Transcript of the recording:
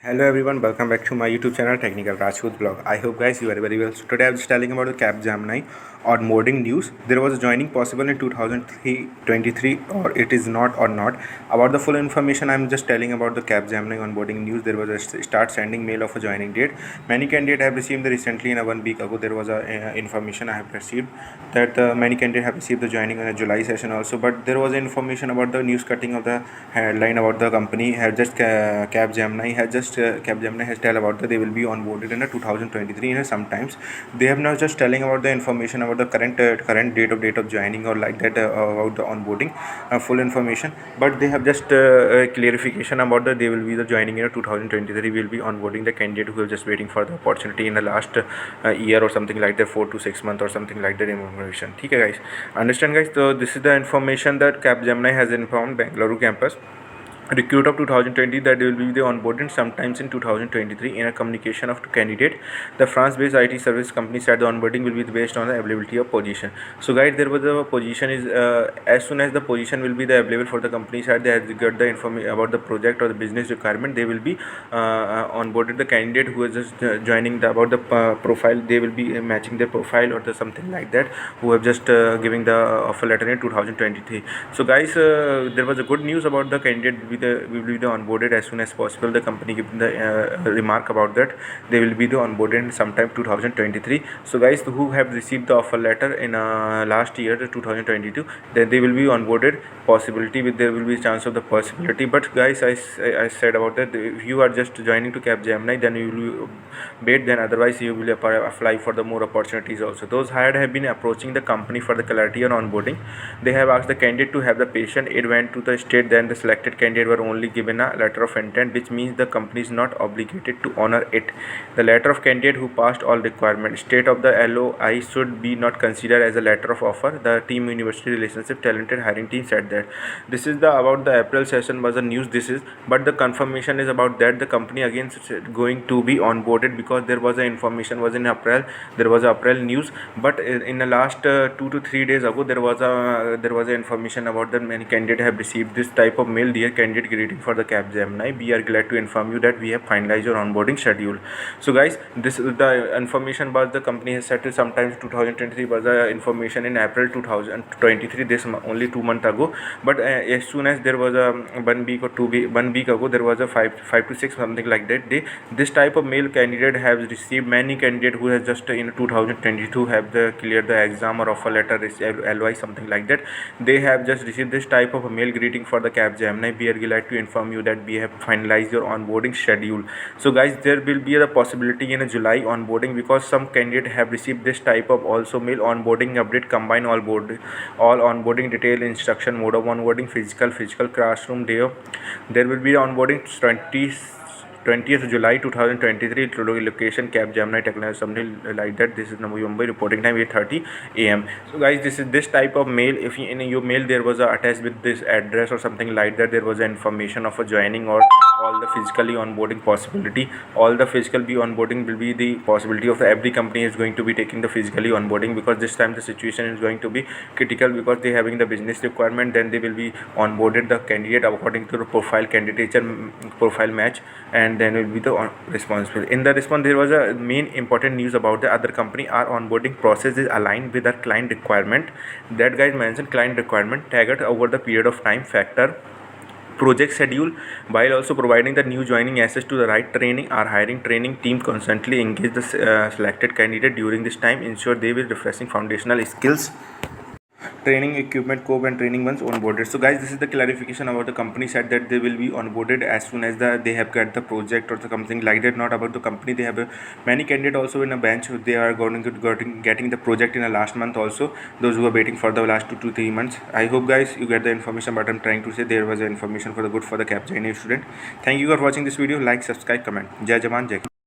Hello everyone, welcome back to my YouTube channel Technical Rajput Blog. I hope guys you are very well. So today I was telling about the Capgemini onboarding news. There was a joining possible in 2023 or it is not or not. About the full information I'm just telling about the Capgemini onboarding news. There was a start sending mail of a joining date. Many candidates have received the recently in a 1 week ago. There was a information I have received that many candidates have received the joining in a July session also. But there was information about the news cutting of the headline about the company had just Capgemini has tell about that they will be onboarded in a 2023 and sometimes they have not just telling about the information about the current date of joining or like that about the onboarding full information, but they have just clarification about that they will be the joining in a 2023 will be onboarding the candidate who is just waiting for the opportunity in the last year or something like that 4 to 6 months or something like that information. Okay guys, understand guys, so this is the information that Capgemini has informed Bangalore campus recruit of 2020 that will be the onboarding sometimes in 2023 in a communication of candidate. The France-based IT service company said the onboarding will be based on the availability of position. So guys, there was a position is as soon as the position will be the available for the company side, they have got the information about the project or the business requirement. They will be onboarded the candidate who is just joining the about the profile. They will be matching their profile or the something like that who have just giving the offer letter in 2023. So guys, there was a good news about the candidate will be the onboarded as soon as possible. The company given the remark about that they will be the onboarded in sometime 2023. So guys who have received the offer letter in last year 2022, then they will be onboarded possibility with there will be chance of the possibility. But guys, I said about that if you are just joining to Capgemini, then you will wait, then otherwise you will apply for the more opportunities also. Those hired have been approaching the company for the clarity on onboarding. They have asked the candidate to have the patient. It went to the state, then the selected candidate were only given a letter of intent, which means the company is not obligated to honor it. The letter of candidate who passed all requirements. State of the LOI should be not considered as a letter of offer. The team university relationship talented hiring team said that. This is the about the April session was the news. This is, but the confirmation is about that the company again going to be onboarded because there was a information was in April. There was a April news, but in the last 2 to 3 days ago there was a information about that many candidates have received this type of mail. Dear candidate, greeting for the Capgemini. We are glad to inform you that we have finalized your onboarding schedule. So guys, this the information was the company has said sometimes 2023 was the information in April 2023. This only 2 months ago, but as soon as there was a 1 week or 1 week ago there was a 5 to 6 something like that. This type of mail candidate has received. Many candidate who has just in 2022 have cleared the exam or offer letter LOI something like that. They have just received this type of a mail greeting for the Capgemini. We are glad to inform you that we have finalized your onboarding schedule. So guys, there will be a possibility in a July onboarding because some candidates have received this type of also mail onboarding update combine all onboarding detail instruction mode of onboarding physical classroom day. There will be onboarding 20th July 2023 to location Capgemini Technology something like that. This is Mumbai reporting time 8:30 a.m. So guys, this is this type of mail. If in your mail there was attached with this address or something like that, there was information of a joining or all the physically onboarding possibility. All the physical be onboarding will be the possibility of every company is going to be taking the physically onboarding because this time the situation is going to be critical because they having the business requirement. Then they will be onboarded the candidate according to the profile candidature profile match, and then will be the responsible. In the response, there was a main important news about the other company. Our onboarding process is aligned with our client requirement. That guys mentioned client requirement staggered over the period of time factor project schedule while also providing the new joining access to the right training. Our hiring training team constantly engage the selected candidate during this time, ensure they will refreshing foundational skills, training equipment scope and training once onboarded. So guys, this is the clarification about the company said that they will be onboarded as soon as they have got the project or something like that. Not about the company. They have many candidates also in a bench. They are going to getting the project in the last month also. Those who are waiting for the last 2 to 3 months. I hope guys you get the information. But I'm trying to say there was information for the good for the Capgemini student. Thank you for watching this video. Like, subscribe, comment. Jai Jawan, Jai.